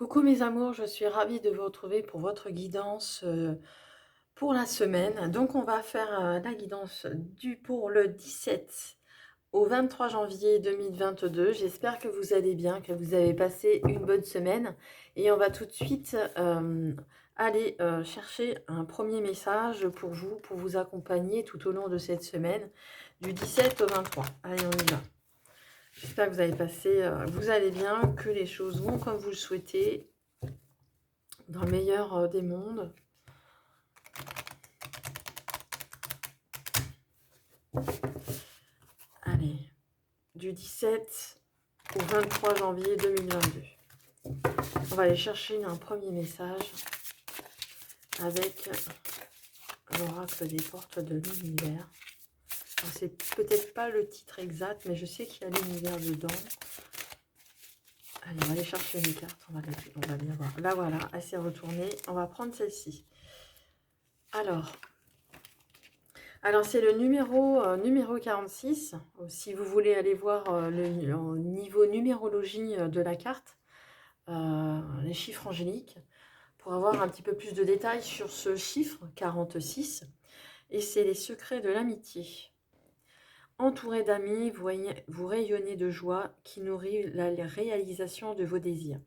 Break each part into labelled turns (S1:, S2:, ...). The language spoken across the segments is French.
S1: Coucou mes amours, je suis ravie de vous retrouver pour votre guidance pour la semaine. Donc on va faire la guidance pour le 17 au 23 janvier 2022. J'espère que vous allez bien, que vous avez passé une bonne semaine. Et on va tout de suite aller chercher un premier message pour vous accompagner tout au long de cette semaine, du 17 au 23. Allez, on y va. J'espère que vous avez passé, vous allez bien, que les choses vont comme vous le souhaitez, dans le meilleur des mondes. Allez, du 17 au 23 janvier 2022. On va aller chercher un premier message avec l'oracle des portes de l'univers. C'est peut-être pas le titre exact, mais je sais qu'il y a l'univers dedans. Allez, on va aller chercher une carte, on va bien voir. Là voilà, elle s'est retournée. On va prendre celle-ci. Alors c'est le numéro 46. Si vous voulez aller voir le niveau numérologie de la carte, les chiffres angéliques, pour avoir un petit peu plus de détails sur ce chiffre 46. Et c'est les secrets de l'amitié. Entouré d'amis, vous rayonnez de joie qui nourrit la réalisation de vos désirs.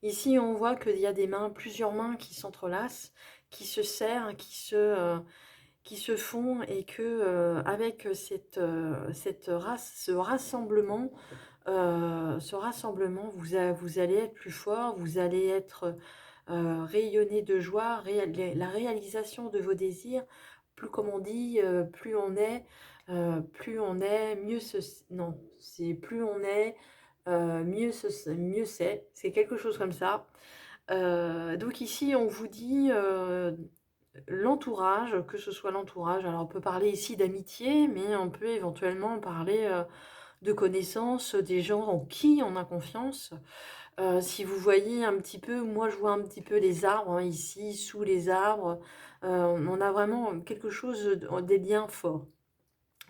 S1: Ici, on voit qu'il y a des mains, plusieurs mains qui s'entrelacent, qui se serrent, qui se font, et que avec ce rassemblement, vous allez être plus fort, vous allez être rayonner de joie, la réalisation de vos désirs. Plus, comme on dit, plus on est, mieux non, c'est plus on est, mieux c'est quelque chose comme ça. Donc ici, on vous dit l'entourage, que ce soit l'entourage, alors on peut parler ici d'amitié, mais on peut éventuellement parler de connaissances, des gens en qui on a confiance. Si vous voyez un petit peu, moi je vois un petit peu les arbres, hein, ici, sous les arbres, on a vraiment quelque chose, des liens forts.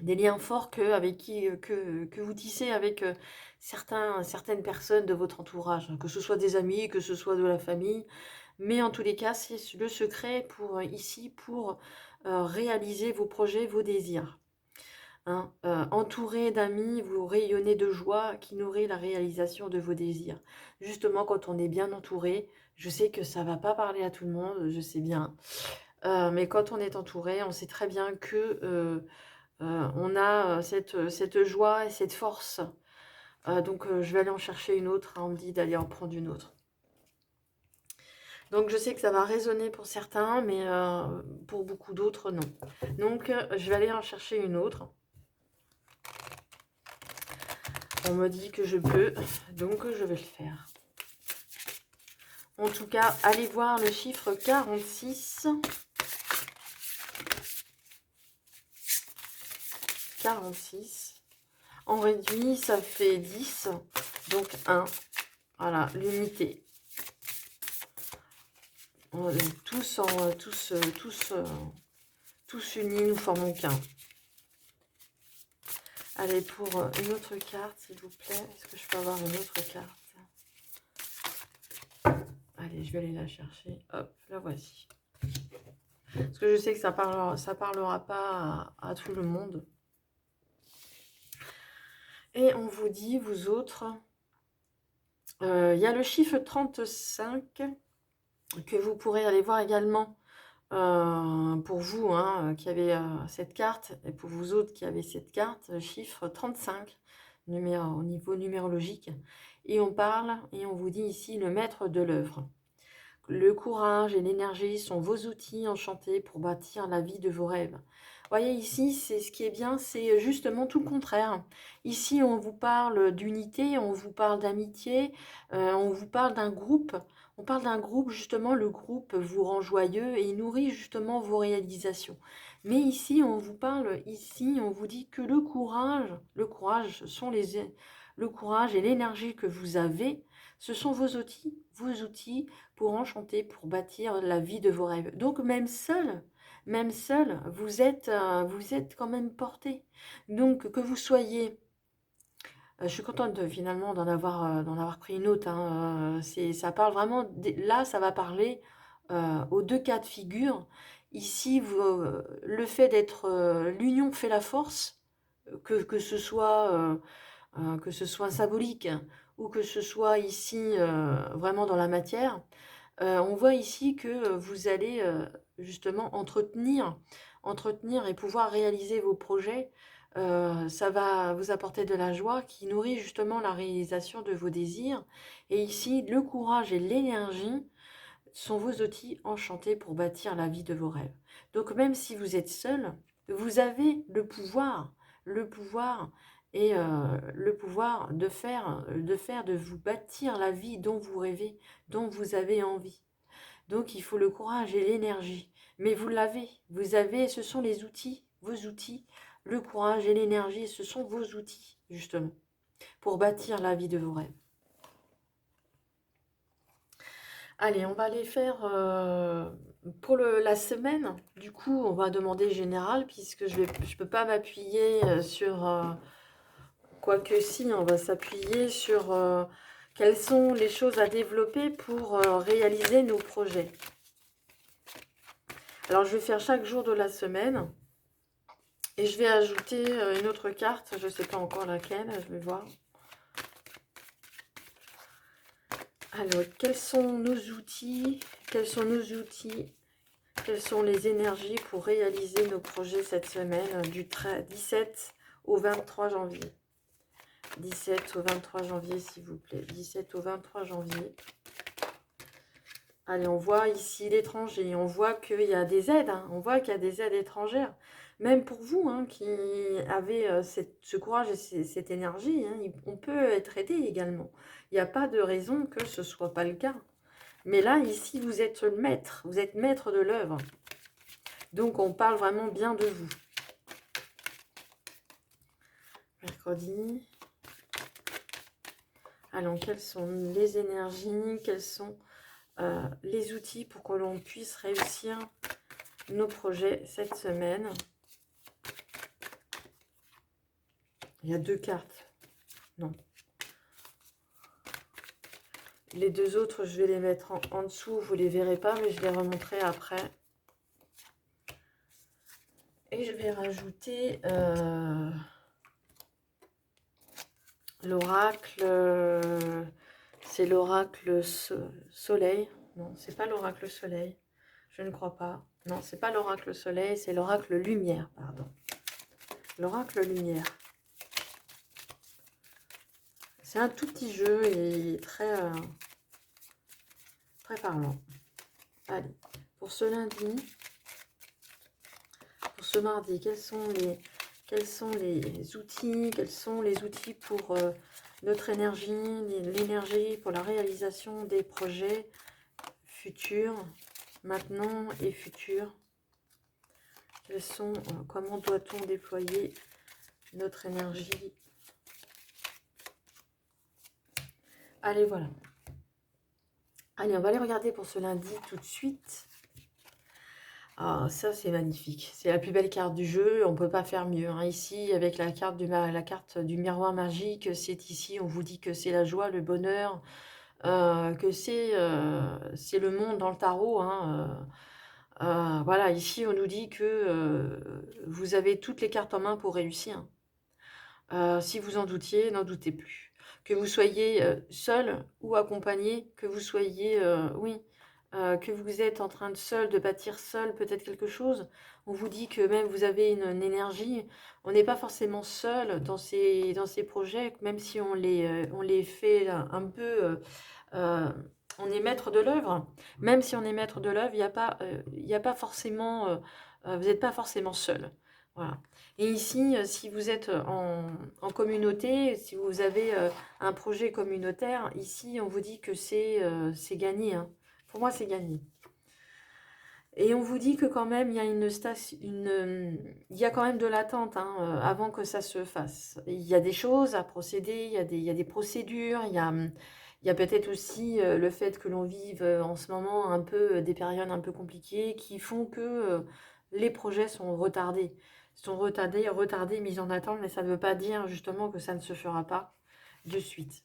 S1: Des liens forts que vous tissez avec certaines personnes de votre entourage, hein, que ce soit des amis, que ce soit de la famille. Mais en tous les cas, c'est le secret pour réaliser vos projets, vos désirs. Hein. Entouré d'amis, vous rayonnez de joie qui nourrit la réalisation de vos désirs. Justement, quand on est bien entouré, je sais que ça ne va pas parler à tout le monde, je sais bien. Mais quand on est entouré, on sait très bien que on a cette joie et cette force. Donc, je vais aller en chercher une autre. Hein, on me dit d'aller en prendre une autre. Donc, je sais que ça va résonner pour certains, mais pour beaucoup d'autres, non. Donc, je vais aller en chercher une autre. On me dit que je peux, donc je vais le faire. En tout cas, allez voir le chiffre 46. 46. En réduit, ça fait 10. Donc 1. Voilà, l'unité. Tous unis, nous formons qu'un. Allez, pour une autre carte, s'il vous plaît. Est-ce que je peux avoir une autre carte? Allez, je vais aller la chercher. Hop, la voici. Parce que je sais que ça parlera pas à tout le monde. Et on vous dit, vous autres, il y a le chiffre 35 que vous pourrez aller voir également pour vous hein, qui avez cette carte, et pour vous autres qui avez cette carte, chiffre 35, au niveau numérologique. Et on parle, et on vous dit ici, le maître de l'œuvre. Le courage et l'énergie sont vos outils enchantés pour bâtir la vie de vos rêves. Voyez ici, c'est ce qui est bien, c'est justement tout le contraire. Ici, on vous parle d'unité, on vous parle d'amitié, on vous parle d'un groupe. On parle d'un groupe, justement, le groupe vous rend joyeux et il nourrit justement vos réalisations. Mais ici, on vous parle, ici, on vous dit que le courage le courage et l'énergie que vous avez, ce sont vos outils pour enchanter, pour bâtir la vie de vos rêves. Donc même seul, vous êtes quand même porté. Donc que vous soyez Je suis contente finalement d'en avoir pris une autre, hein, ça parle vraiment là, ça va parler, aux 2 cas de figure. Ici, le fait d'être, l'union fait la force, que ce soit symbolique ou que ce soit ici, vraiment dans la matière. On voit ici que, vous allez, justement entretenir et pouvoir réaliser vos projets. Ça va vous apporter de la joie qui nourrit justement la réalisation de vos désirs. Et ici, le courage et l'énergie sont vos outils enchantés pour bâtir la vie de vos rêves. Donc même si vous êtes seul, vous avez le pouvoir le pouvoir de vous bâtir la vie dont vous rêvez, dont vous avez envie. Donc il faut le courage et l'énergie. Mais vous avez, ce sont les outils, vos outils, le courage et l'énergie, ce sont vos outils, justement, pour bâtir la vie de vos rêves. Allez, on va aller faire pour la semaine. Du coup, on va demander général, puisque je peux pas m'appuyer sur... quoique si, on va s'appuyer sur quelles sont les choses à développer pour réaliser nos projets. Alors, je vais faire chaque jour de la semaine. Et je vais ajouter une autre carte. Je ne sais pas encore laquelle, je vais voir. Alors, quels sont nos outils? Quels sont nos outils? Quelles sont les énergies pour réaliser nos projets cette semaine du 17 au 23 janvier? 17 au 23 janvier, s'il vous plaît. 17 au 23 janvier. Allez, on voit ici l'étranger. On voit qu'il y a des aides. Hein. On voit qu'il y a des aides étrangères. Même pour vous, hein, qui avez ce courage et cette énergie, hein, on peut être aidé également. Il n'y a pas de raison que ce ne soit pas le cas. Mais là, ici, vous êtes maître de l'œuvre. Donc, on parle vraiment bien de vous. Mercredi. Alors, quelles sont les énergies? Quels sont les outils pour que l'on puisse réussir nos projets cette semaine? Il y a 2 cartes. Non. Les 2 autres, je vais les mettre en dessous. Vous ne les verrez pas, mais je les remontrerai après. Et je vais rajouter l'oracle. C'est l'oracle soleil. Non, c'est pas l'oracle soleil. Je ne crois pas. Non, c'est pas l'oracle soleil, c'est l'oracle lumière, pardon. L'oracle lumière. C'est un tout petit jeu et très parlant. Allez, pour ce lundi, pour ce mardi, quels sont les outils? Quels sont les outils pour notre énergie, l'énergie pour la réalisation des projets futurs, maintenant et futurs? Quels sont, comment doit-on déployer notre énergie? Allez, voilà. Allez, on va aller regarder pour ce lundi tout de suite. Ah, ça, c'est magnifique. C'est la plus belle carte du jeu. On ne peut pas faire mieux. Hein. Ici, avec la carte du miroir magique, c'est ici, on vous dit que c'est la joie, le bonheur, que c'est le monde dans le tarot. Hein. Voilà, ici, on nous dit que vous avez toutes les cartes en main pour réussir. Si vous en doutiez, n'en doutez plus. Que vous soyez seul ou accompagné, que vous soyez, que vous êtes en train de bâtir seul peut-être quelque chose, on vous dit que même vous avez une énergie, on n'est pas forcément seul dans ces projets, même si on les fait un peu, on est maître de l'œuvre, même si on est maître de l'œuvre, il y a pas forcément, vous n'êtes pas forcément seul. Voilà. Et ici, si vous êtes en communauté, si vous avez un projet communautaire, ici, on vous dit que c'est gagné. Hein. Pour moi, c'est gagné. Et on vous dit que quand même, il y a il y a quand même de l'attente hein, avant que ça se fasse. Il y a des choses à procéder, il y a des procédures, il y a peut-être aussi le fait que l'on vive en ce moment un peu des périodes un peu compliquées qui font que les projets sont retardés. Retardés, mis en attente, mais ça ne veut pas dire justement que ça ne se fera pas. de suite.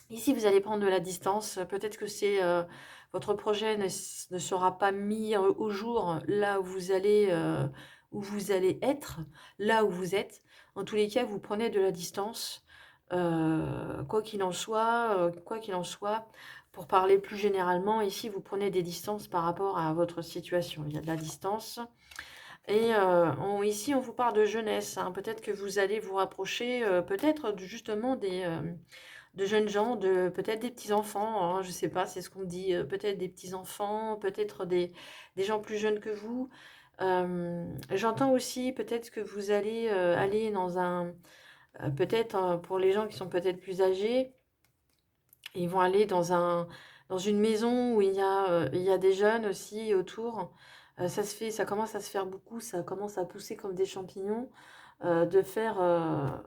S1: Ici, vous allez prendre de la distance. Peut-être que votre projet ne sera pas mis au jour là où vous allez être, là où vous êtes. En tous les cas, vous prenez de la distance, quoi qu'il en soit. Pour parler plus généralement, ici, vous prenez des distances par rapport à votre situation. Il y a de la distance. Et ici, on vous parle de jeunesse, hein. Peut-être que vous allez vous rapprocher, peut-être justement de jeunes gens, peut-être des petits-enfants, hein, je ne sais pas, c'est ce qu'on me dit, peut-être des petits-enfants, peut-être des gens plus jeunes que vous. J'entends aussi peut-être que vous allez aller peut-être pour les gens qui sont peut-être plus âgés, ils vont aller dans une maison où il y a des jeunes aussi autour. Ça commence à se faire beaucoup, ça commence à pousser comme des champignons, faire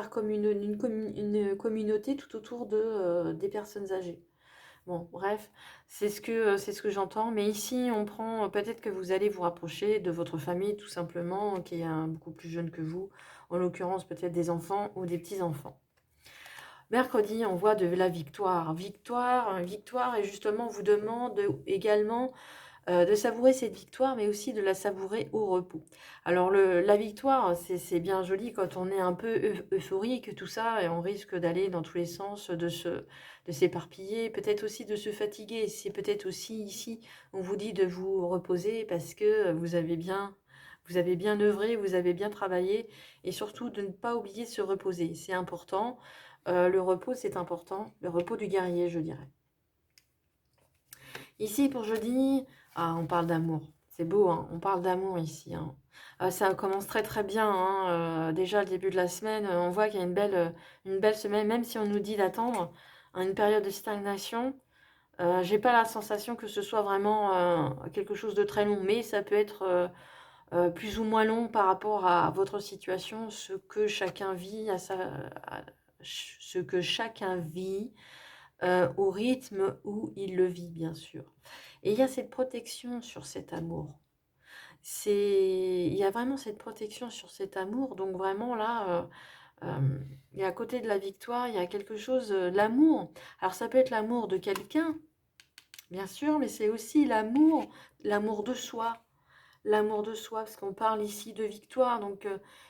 S1: comme une communauté tout autour des personnes âgées. Bon, bref, c'est ce que j'entends. Mais ici, on prend, peut-être que vous allez vous rapprocher de votre famille, tout simplement, qui est beaucoup plus jeune que vous. En l'occurrence, peut-être des enfants ou des petits-enfants. Mercredi, on voit de la victoire. Victoire, et justement, on vous demande également de savourer cette victoire, mais aussi de la savourer au repos. Alors, la victoire, c'est bien joli quand on est un peu euphorique, tout ça, et on risque d'aller dans tous les sens, de s'éparpiller, peut-être aussi de se fatiguer. C'est peut-être aussi ici, on vous dit de vous reposer parce que vous avez bien œuvré, vous avez bien travaillé, et surtout de ne pas oublier de se reposer. C'est important. Le repos, c'est important. Le repos du guerrier, je dirais. Ici, pour jeudi, on parle d'amour. C'est beau, hein, on parle d'amour ici, hein. Ça commence très très bien, hein. Déjà, le début de la semaine, on voit qu'il y a une belle semaine, même si on nous dit d'attendre, hein, une période de stagnation. J'ai pas la sensation que ce soit vraiment quelque chose de très long, mais ça peut être plus ou moins long par rapport à votre situation, ce que chacun vit ce que chacun vit au rythme où il le vit, bien sûr. Et il y a cette protection sur cet amour. Il y a vraiment cette protection sur cet amour. Donc vraiment là, et à côté de la victoire, il y a quelque chose, l'amour. Alors ça peut être l'amour de quelqu'un, bien sûr, mais c'est aussi l'amour de soi. L'amour de soi, parce qu'on parle ici de victoire, donc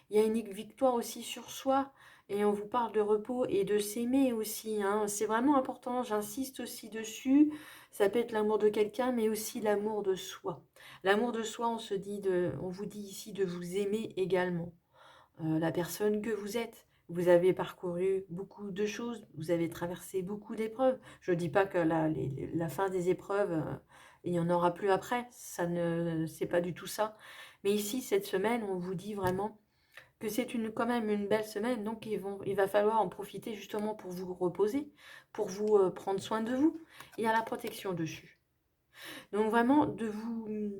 S1: il y a une victoire aussi sur soi, et on vous parle de repos et de s'aimer aussi, hein. C'est vraiment important, j'insiste aussi dessus, ça peut être l'amour de quelqu'un, mais aussi l'amour de soi. L'amour de soi, on vous dit ici de vous aimer également. La personne que vous êtes. Vous avez parcouru beaucoup de choses, vous avez traversé beaucoup d'épreuves. Je ne dis pas que la fin des épreuves, il n'y en aura plus après, c'est pas du tout ça. Mais ici, cette semaine, on vous dit vraiment que c'est quand même une belle semaine, donc il va falloir en profiter justement pour vous reposer, pour vous prendre soin de vous. Il y a la protection dessus. Donc vraiment, de vous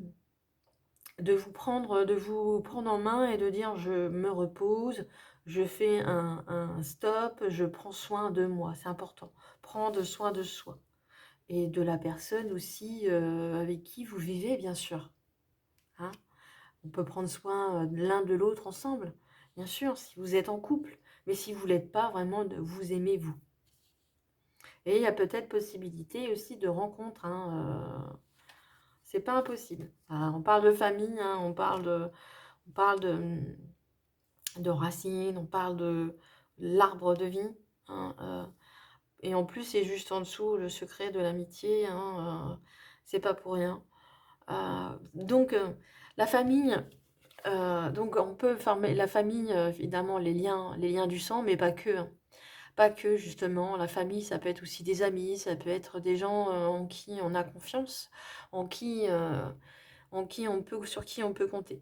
S1: prendre en main et de dire je me repose, je fais un stop, je prends soin de moi, c'est important. Prendre soin de soi et de la personne aussi avec qui vous vivez, bien sûr, hein. On peut prendre soin de l'un de l'autre ensemble, bien sûr, si vous êtes en couple, mais si vous ne l'êtes pas, vraiment, de vous aimer vous. Et il y a peut-être possibilité aussi de rencontres, hein, c'est pas impossible. On parle de famille, hein, on parle de racines, on parle de l'arbre de vie, hein, et en plus, c'est juste en dessous le secret de l'amitié, hein, c'est pas pour rien. Donc, la famille, donc on peut former la famille, évidemment, les liens du sang, mais pas que, hein. Pas que, justement, la famille, ça peut être aussi des amis, ça peut être des gens en qui on a confiance, en qui, euh, sur qui on peut compter.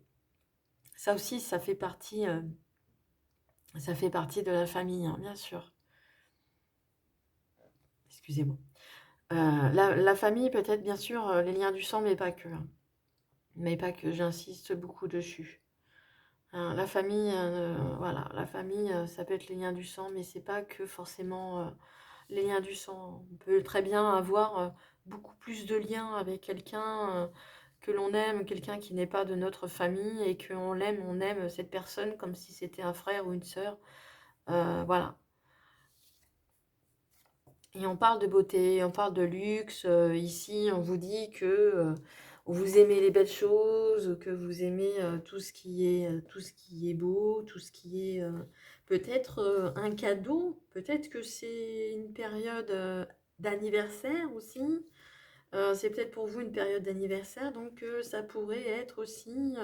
S1: Ça aussi, ça fait partie de la famille, hein, bien sûr. Excusez-moi. La famille, peut-être, bien sûr, les liens du sang, mais pas que, hein. Mais pas que, j'insiste beaucoup dessus. Hein, la famille, voilà, la famille, ça peut être les liens du sang, mais c'est pas que forcément les liens du sang. On peut très bien avoir beaucoup plus de liens avec quelqu'un que l'on aime, quelqu'un qui n'est pas de notre famille, et on aime cette personne comme si c'était un frère ou une sœur. Voilà. Et on parle de beauté, on parle de luxe. Ici, on vous dit que vous aimez les belles choses, que vous aimez tout ce qui est beau, tout ce qui est peut-être un cadeau. Peut-être que c'est une période d'anniversaire aussi. C'est peut-être pour vous une période d'anniversaire, donc ça pourrait être aussi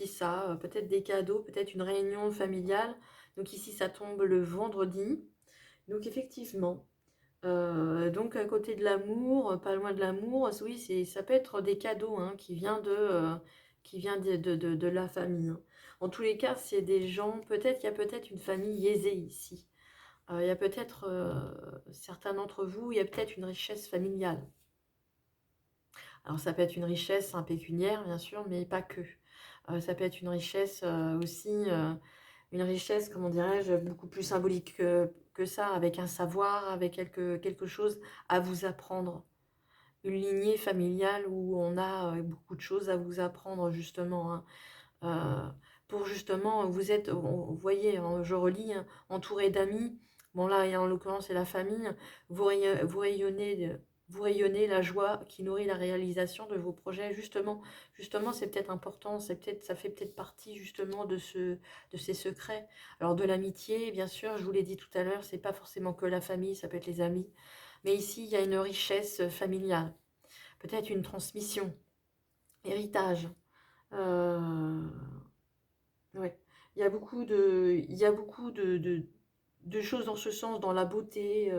S1: ça, peut-être des cadeaux, peut-être une réunion familiale. Donc ici, ça tombe le vendredi. Donc effectivement, donc à côté de l'amour, pas loin de l'amour, oui, ça peut être des cadeaux hein, qui vient de la famille. Hein. En tous les cas, c'est des gens, peut-être, il y a peut-être une famille aisée ici. Il y a peut-être, certains d'entre vous, il y a peut-être une richesse familiale. Alors ça peut être une richesse hein, pécuniaire, bien sûr, mais pas que. Ça peut être une richesse aussi, une richesse, comment dirais-je, beaucoup plus symbolique que ça, avec un savoir, avec quelque chose à vous apprendre. Une lignée familiale où on a beaucoup de choses à vous apprendre, justement. Hein. Euh, pour justement, vous voyez, hein, je relis, hein, entouré d'amis, bon là, et en l'occurrence, c'est la famille, vous rayonnez, vous rayonnez la joie qui nourrit la réalisation de vos projets. Justement, c'est peut-être important, ça fait peut-être partie justement de ces secrets. Alors de l'amitié, bien sûr, je vous l'ai dit tout à l'heure, c'est pas forcément que la famille, ça peut être les amis. Mais ici, il y a une richesse familiale, peut-être une transmission, héritage. Euh, Ouais. Il y a beaucoup de choses dans ce sens, dans la beauté,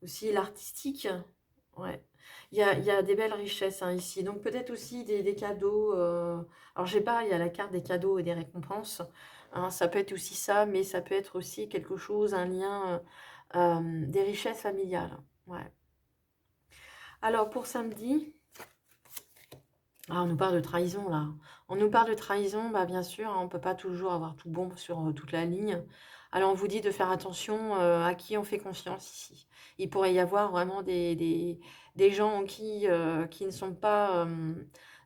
S1: aussi l'artistique. Ouais. Il y a des belles richesses hein, ici. Donc peut-être aussi des cadeaux. Alors j'ai pas, il y a la carte des cadeaux et des récompenses. Hein, ça peut être aussi ça, mais ça peut être aussi quelque chose, un lien, des richesses familiales. Ouais. Alors pour samedi. Ah, on nous parle de trahison là. On nous parle de trahison, bah bien sûr, hein, on ne peut pas toujours avoir tout bon sur toute la ligne. Alors on vous dit de faire attention à qui on fait confiance ici. Il pourrait y avoir vraiment des gens qui ne sont pas...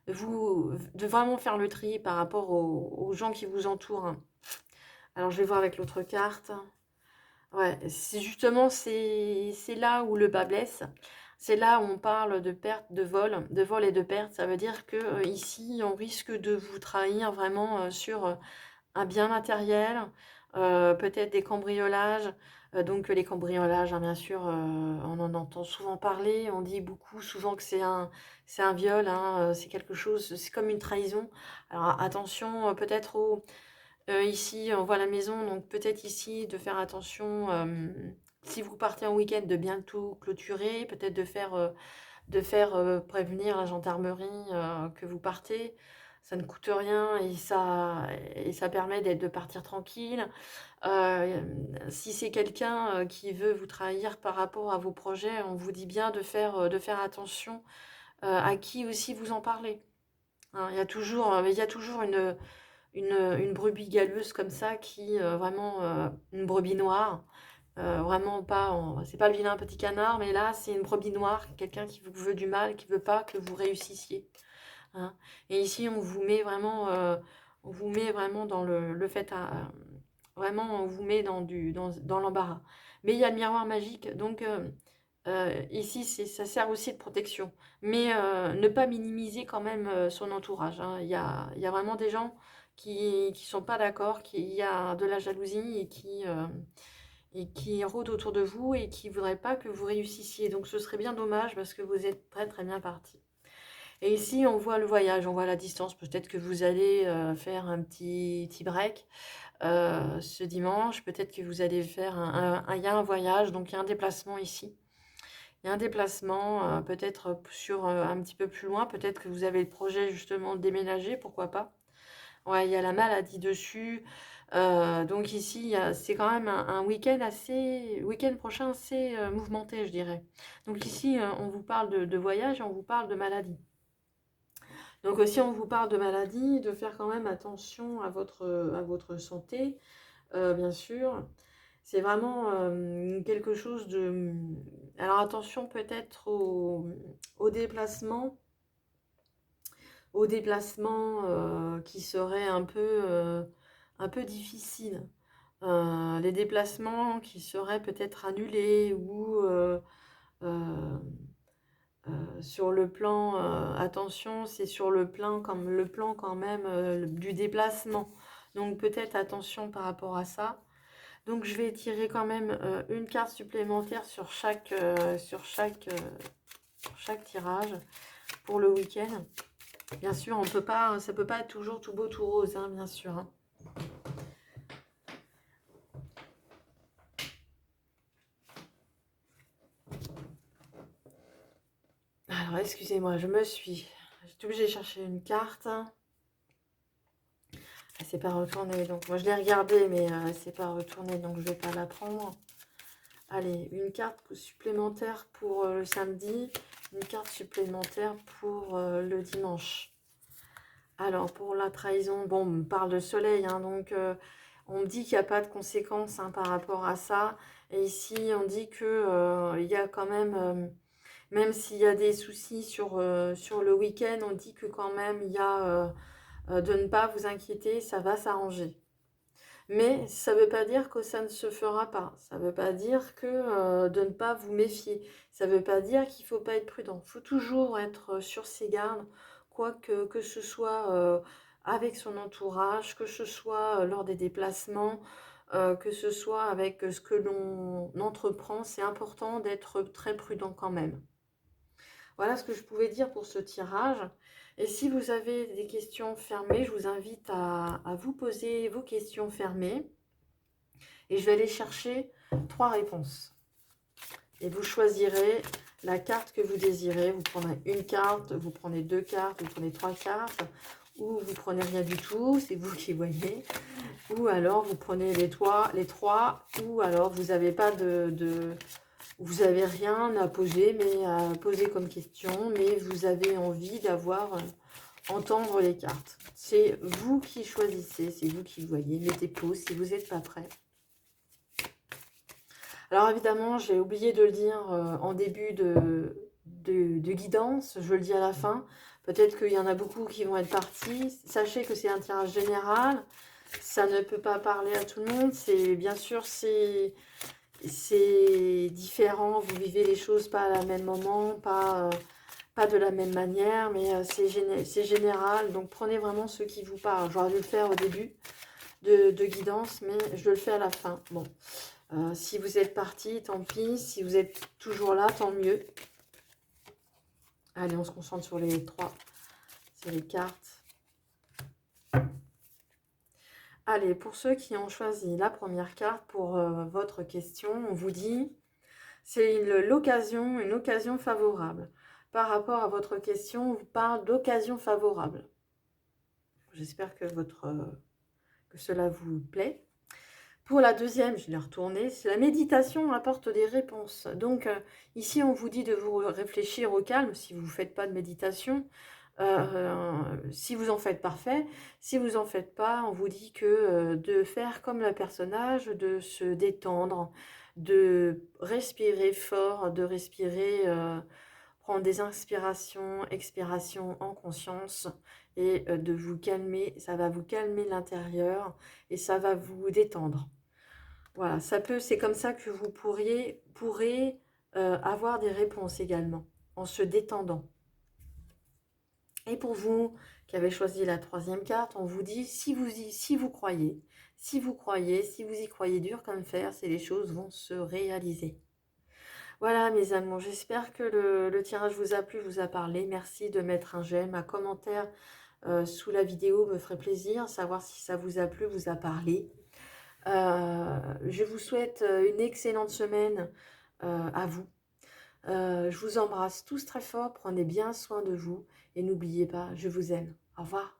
S1: de vraiment faire le tri par rapport aux gens qui vous entourent. Hein. Alors je vais voir avec l'autre carte. Ouais, c'est justement, c'est là où le bas blesse. C'est là où on parle de perte, de vol et de perte. Ça veut dire que ici, on risque de vous trahir vraiment sur un bien matériel, peut-être des cambriolages. Donc les cambriolages, hein, bien sûr, on en entend souvent parler. On dit beaucoup, souvent que c'est un viol, hein, c'est quelque chose, c'est comme une trahison. Alors attention, peut-être ici, on voit la maison, donc peut-être ici de faire attention, si vous partez en week-end, de bien tout clôturer, peut-être de faire prévenir la gendarmerie que vous partez. Ça ne coûte rien et ça permet de partir tranquille. Euh, Si c'est quelqu'un qui veut vous trahir par rapport à vos projets, on vous dit bien de faire attention à qui aussi vous en parlez. Hein, il y a toujours une brebis galeuse comme ça qui vraiment une brebis noire vraiment pas c'est pas le vilain petit canard mais là c'est une brebis noire quelqu'un qui vous veut du mal qui veut pas que vous réussissiez hein. Et ici on vous met vraiment dans le fait à vraiment on vous met dans l'embarras mais il y a le miroir magique donc ici ça sert aussi de protection mais ne pas minimiser quand même son entourage hein. Il y a vraiment des gens qui sont pas d'accord, qu'il y a de la jalousie et qui rôdent autour de vous et qui voudraient pas que vous réussissiez. Donc ce serait bien dommage parce que vous êtes très très bien parti. Et ici, on voit le voyage, on voit la distance. Peut-être que vous allez faire un petit break ce dimanche. Peut-être que vous allez faire il y a un voyage, donc il y a un déplacement ici. Il y a un déplacement, peut-être sur un petit peu plus loin. Peut-être que vous avez le projet justement de déménager, pourquoi pas. Ouais, il y a la maladie dessus. Donc ici, c'est quand même un week-end week-end prochain assez mouvementé, je dirais. Donc ici, on vous parle de voyage et on vous parle de maladie. Donc si on vous parle de maladie, de faire quand même attention à votre santé, bien sûr. C'est vraiment quelque chose de... Alors attention peut-être aux déplacements qui seraient un peu difficiles. les déplacements qui seraient peut-être annulés ou sur le plan, attention, c'est sur le plan quand même du déplacement. Donc peut-être attention par rapport à ça. Donc je vais tirer quand même une carte supplémentaire sur chaque tirage pour le week-end. Bien sûr, ça peut pas être toujours tout beau, tout rose, hein, bien sûr. Hein. Alors, excusez-moi, j'étais obligée de chercher une carte. Elle s'est pas retournée, donc moi je l'ai regardée, mais elle s'est pas retournée, donc je vais pas la prendre. Allez, une carte supplémentaire pour le samedi, une carte supplémentaire pour le dimanche. Alors, pour la trahison, bon, on me parle de soleil, hein, donc on me dit qu'il n'y a pas de conséquences hein, par rapport à ça. Et ici, on dit que il y a quand même s'il y a des soucis sur le week-end, on dit que quand même, il y a de ne pas vous inquiéter, ça va s'arranger. Mais ça ne veut pas dire que ça ne se fera pas. Ça ne veut pas dire que de ne pas vous méfier. Ça ne veut pas dire qu'il ne faut pas être prudent. Il faut toujours être sur ses gardes, quoi que ce soit avec son entourage, que ce soit lors des déplacements, que ce soit avec ce que l'on entreprend. C'est important d'être très prudent quand même. Voilà ce que je pouvais dire pour ce tirage. Et si vous avez des questions fermées, je vous invite à vous poser vos questions fermées. Et je vais aller chercher 3 réponses. Et vous choisirez la carte que vous désirez. Vous prenez une carte, vous prenez 2 cartes, vous prenez 3 cartes. Ou vous prenez rien du tout, c'est vous qui voyez. Ou alors vous prenez les 3. Ou alors vous n'avez pas vous n'avez rien à poser, mais à poser comme question, mais vous avez envie entendre les cartes. C'est vous qui choisissez, c'est vous qui voyez. Mettez pause si vous n'êtes pas prêt. Alors évidemment, j'ai oublié de le dire en début de guidance, je le dis à la fin. Peut-être qu'il y en a beaucoup qui vont être partis. Sachez que c'est un tirage général, ça ne peut pas parler à tout le monde. Bien sûr, c'est différent, vous vivez les choses pas à la même moment, pas de la même manière, mais c'est général, donc prenez vraiment ce qui vous parle. J'aurais dû le faire au début de guidance, mais je le fais à la fin. Bon, si vous êtes parti, tant pis, si vous êtes toujours là, tant mieux. Allez, on se concentre sur les 3, sur les cartes. Allez, pour ceux qui ont choisi la première carte pour votre question, on vous dit, c'est une occasion favorable. Par rapport à votre question, on vous parle d'occasion favorable. J'espère que cela vous plaît. Pour la deuxième, je l'ai retournée, c'est la méditation apporte des réponses. Donc ici, on vous dit de vous réfléchir au calme si vous ne faites pas de méditation. Si vous en faites, parfait. Si vous en faites pas, on vous dit que de faire comme le personnage, de se détendre, de respirer fort, de respirer, prendre des inspirations, expirations en conscience et de vous calmer. Ça va vous calmer l'intérieur et ça va vous détendre. Voilà, c'est comme ça que vous pourrez avoir des réponses également, en se détendant. Et pour vous qui avez choisi la troisième carte, on vous dit, si vous y croyez, si vous y croyez dur comme fer, les choses vont se réaliser. Voilà mes amours, j'espère que le tirage vous a plu, vous a parlé. Merci de mettre un j'aime, un commentaire sous la vidéo me ferait plaisir, savoir si ça vous a plu, vous a parlé. Je vous souhaite une excellente semaine à vous. Je vous embrasse tous très fort, prenez bien soin de vous et n'oubliez pas, je vous aime. Au revoir.